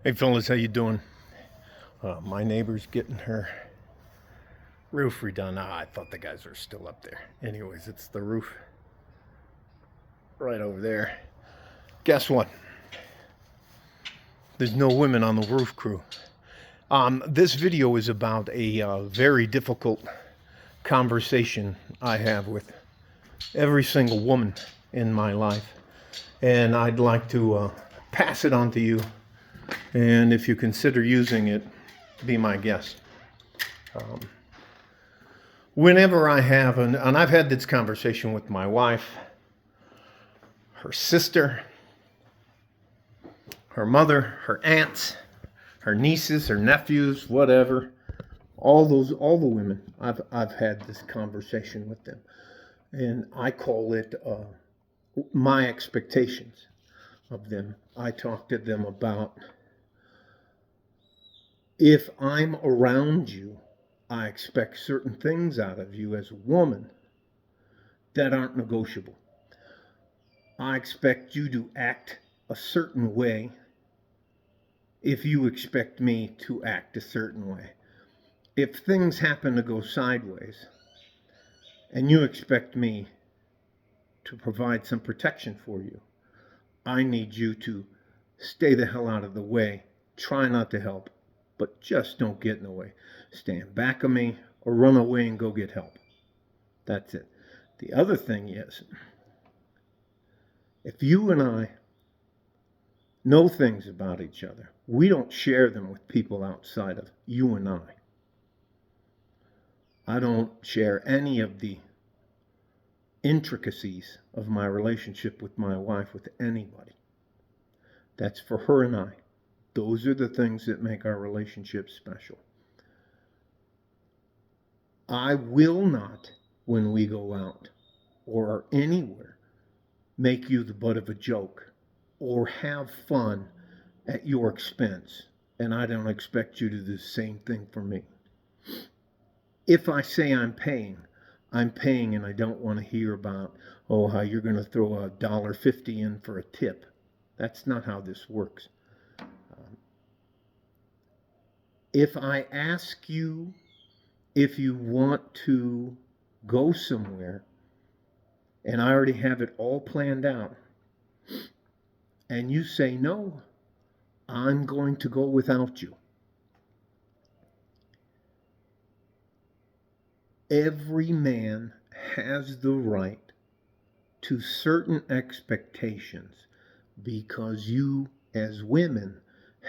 Hey fellas, how you doing? My neighbor's getting her roof redone. I thought the guys were still up there. Anyways, it's the roof right over there. Guess what? There's no women on the roof crew. This video is about a very difficult conversation I have with every single woman in my life. And I'd like to pass it on to you. And if you consider using it, be my guest. Whenever I have, and I've had this conversation with my wife, her sister, her mother, her aunts, her nieces, her nephews, whatever, all the women, I've had this conversation with them. And I call it my expectations of them. I talk to them about, if I'm around you, I expect certain things out of you as a woman that aren't negotiable. I expect you to act a certain way if you expect me to act a certain way. If things happen to go sideways and you expect me to provide some protection for you, I need you to stay the hell out of the way. Try not to help, but just don't get in the way. Stand back of me or run away and go get help. That's it. The other thing is, if you and I know things about each other, we don't share them with people outside of you and I. I don't share any of the intricacies of my relationship with my wife with anybody. That's for her and I. Those are the things that make our relationship special. I will not, when we go out or anywhere, make you the butt of a joke or have fun at your expense. And I don't expect you to do the same thing for me. If I say I'm paying, and I don't want to hear about, how you're going to throw $1.50 in for a tip. That's not how this works. If I ask you if you want to go somewhere, and I already have it all planned out, and you say no, I'm going to go without you. Every man has the right to certain expectations because you, as women,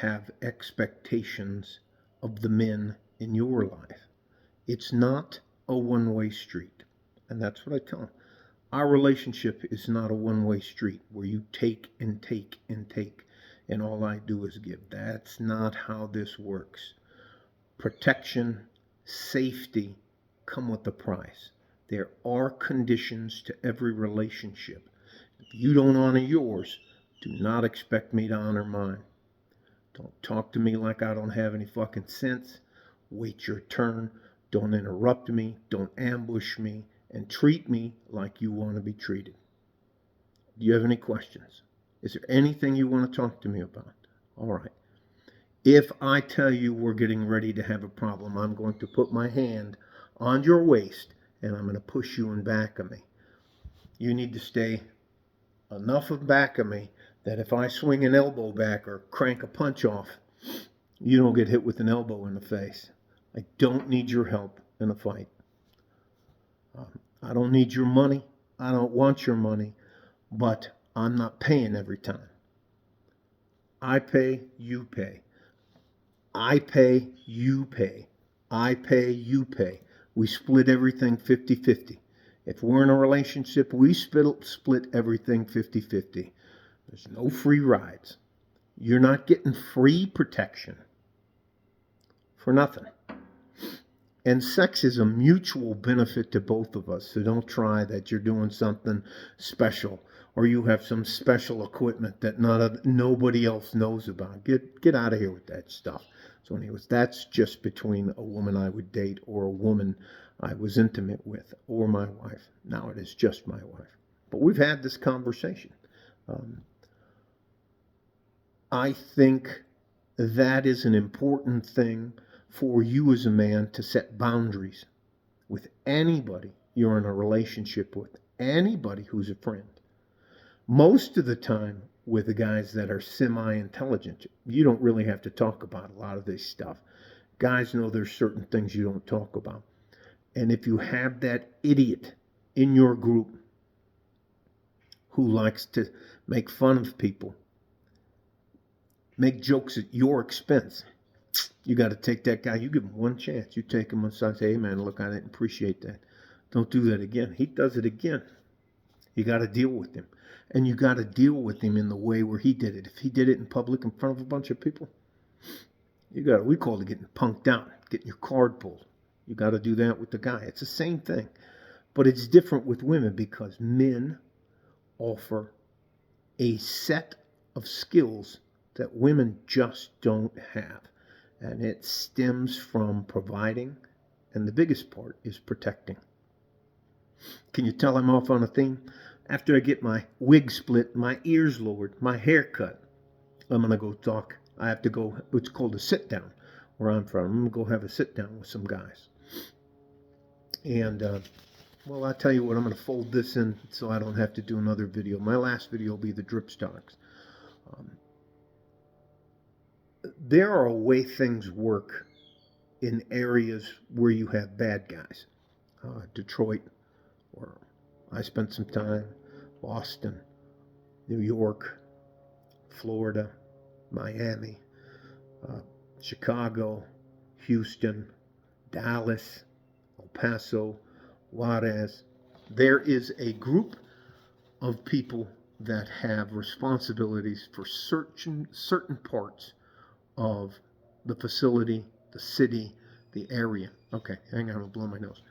have expectations of the men in your life. It's not a one-way street. And that's what I tell them. Our relationship is not a one-way street where you take and take and take, and all I do is give. That's not how this works. Protection, safety come with a price. There are conditions to every relationship. If you don't honor yours, do not expect me to honor mine. Don't talk to me like I don't have any fucking sense. Wait your turn. Don't interrupt me. Don't ambush me. And treat me like you want to be treated. Do you have any questions? Is there anything you want to talk to me about? All right. If I tell you we're getting ready to have a problem, I'm going to put my hand on your waist and I'm going to push you in back of me. You need to stay enough in back of me that if I swing an elbow back or crank a punch off, you don't get hit with an elbow in the face. I don't need your help in a fight. I don't need your money. I don't want your money, but I'm not paying every time. I pay, you pay. I pay, you pay. I pay, you pay. We split everything 50-50. If we're in a relationship, we split everything 50-50. There's no free rides. You're not getting free protection for nothing. And sex is a mutual benefit to both of us. So don't try that you're doing something special or you have some special equipment that nobody else knows about. Get out of here with that stuff. So anyways, that's just between a woman I would date or a woman I was intimate with or my wife. Now it is just my wife. But we've had this conversation. I think that is an important thing for you as a man to set boundaries with anybody you're in a relationship with, anybody who's a friend. Most of the time, with the guys that are semi intelligent, you don't really have to talk about a lot of this stuff. Guys know there's certain things you don't talk about. And if you have that idiot in your group who likes to make fun of people, make jokes at your expense, you got to take that guy. You give him one chance. You take him aside and say, hey, man, look, I didn't appreciate that. Don't do that again. He does it again. You got to deal with him. And you got to deal with him in the way where he did it. If he did it in public in front of a bunch of people, we call it getting punked out, getting your card pulled. You got to do that with the guy. It's the same thing. But it's different with women because men offer a set of skills that women just don't have. And it stems from providing, and the biggest part is protecting. Can you tell I'm off on a theme? After I get my wig split, my ears lowered, my hair cut, I'm going to go talk. I have to go, it's called a sit down where I'm from. I'm going to go have a sit down with some guys. And, well, I'll tell you what, I'm going to fold this in so I don't have to do another video. My last video will be the drip stocks. There are a way things work in areas where you have bad guys. Detroit, where I spent some time, Boston, New York, Florida, Miami, Chicago, Houston, Dallas, El Paso, Juarez. There is a group of people that have responsibilities for certain parts of the facility, the city, the area. Okay, hang on, I'll blow my nose.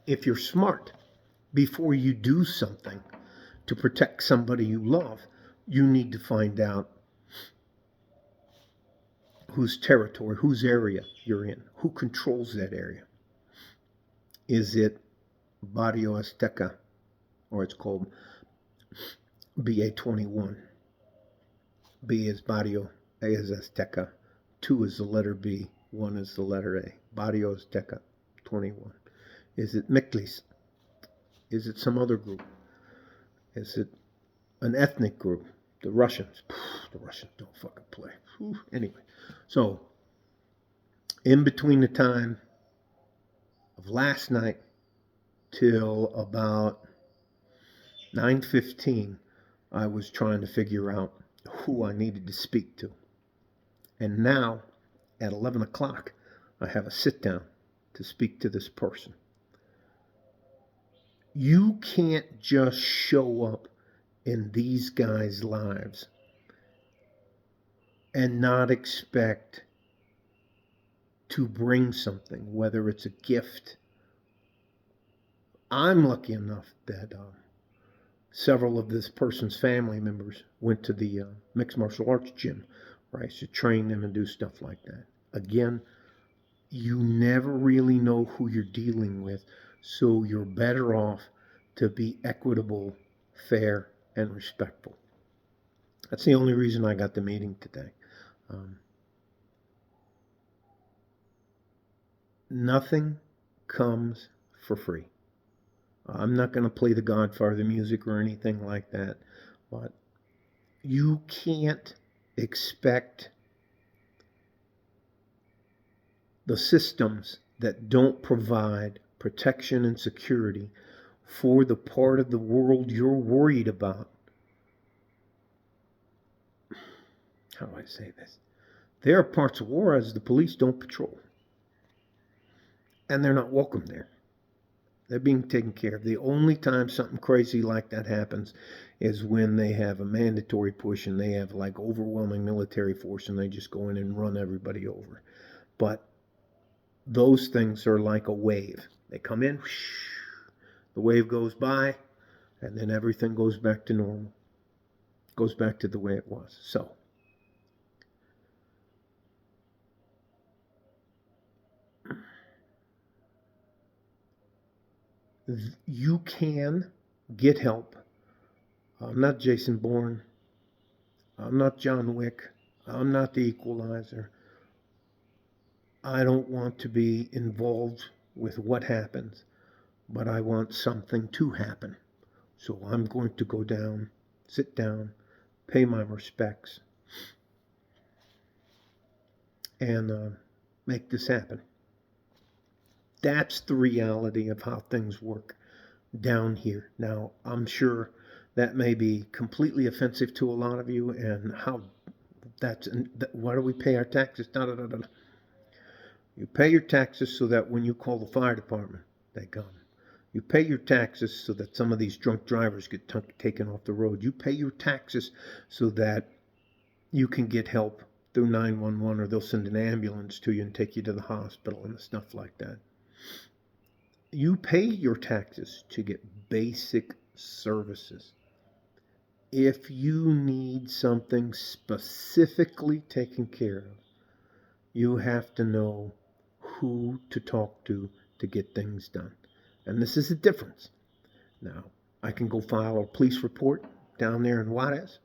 If you're smart, before you do something to protect somebody you love, you need to find out whose territory, whose area you're in, who controls that area. Is it Barrio Azteca, or it's called BA21? B is Barrio, A is Azteca, 2 is the letter B, 1 is the letter A. Barrio Azteca, 21. Is it Mictlis? Is it some other group? Is it an ethnic group? The Russians. The Russians don't fucking play. Anyway, so in between the time of last night till about 9:15, I was trying to figure out who I needed to speak to. And now, at 11 o'clock, I have a sit down to speak to this person. You can't just show up in these guys' lives and not expect to bring something, whether it's a gift. I'm lucky enough that several of this person's family members went to the mixed martial arts gym where I used to train them and do stuff like that. Again, you never really know who you're dealing with, so you're better off to be equitable, fair, and respectful. That's the only reason I got the meeting today. Nothing comes for free. I'm not going to play the Godfather music or anything like that, but you can't expect the systems that don't provide protection and security for the part of the world you're worried about. How do I say this? There are parts of Juarez the police don't patrol. And they're not welcome there. They're being taken care of. The only time something crazy like that happens is when they have a mandatory push and they have like overwhelming military force and they just go in and run everybody over. But those things are like a wave. They come in, whoosh, the wave goes by, and then everything goes back to normal. Goes back to the way it was. So, you can get help. I'm not Jason Bourne. I'm not John Wick. I'm not the equalizer. I don't want to be involved with what happens, but I want something to happen. So I'm going to go down, sit down, pay my respects, and make this happen. That's the reality of how things work down here. Now, I'm sure that may be completely offensive to a lot of you, and how that's why do we pay our taxes? Da, da, da, da. You pay your taxes so that when you call the fire department, they come. You pay your taxes so that some of these drunk drivers get taken off the road. You pay your taxes so that you can get help through 911, or they'll send an ambulance to you and take you to the hospital and stuff like that. You pay your taxes to get basic services. If you need something specifically taken care of, you have to know who to talk to get things done. And this is the difference. Now, I can go file a police report down there in Juarez.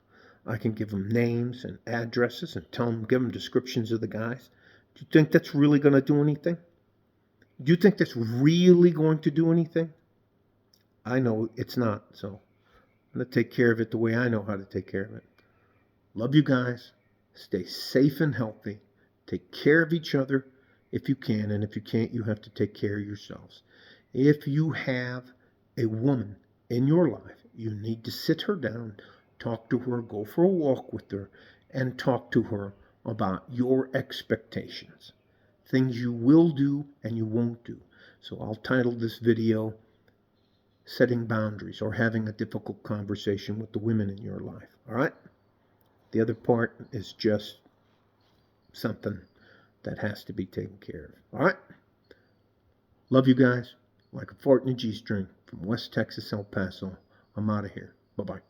I can give them names and addresses and give them descriptions of the guys. Do you think that's really going to do anything? Do you think that's really going to do anything? I know it's not, so I'm going to take care of it the way I know how to take care of it. Love you guys. Stay safe and healthy. Take care of each other if you can, and if you can't, you have to take care of yourselves. If you have a woman in your life, you need to sit her down, talk to her, go for a walk with her, and talk to her about your expectations. Things you will do and you won't do. So I'll title this video, Setting Boundaries, or Having a Difficult Conversation with the Women in Your Life. All right? The other part is just something that has to be taken care of. All right? Love you guys. Like a fart in a G-string. From West Texas, El Paso. I'm out of here. Bye-bye.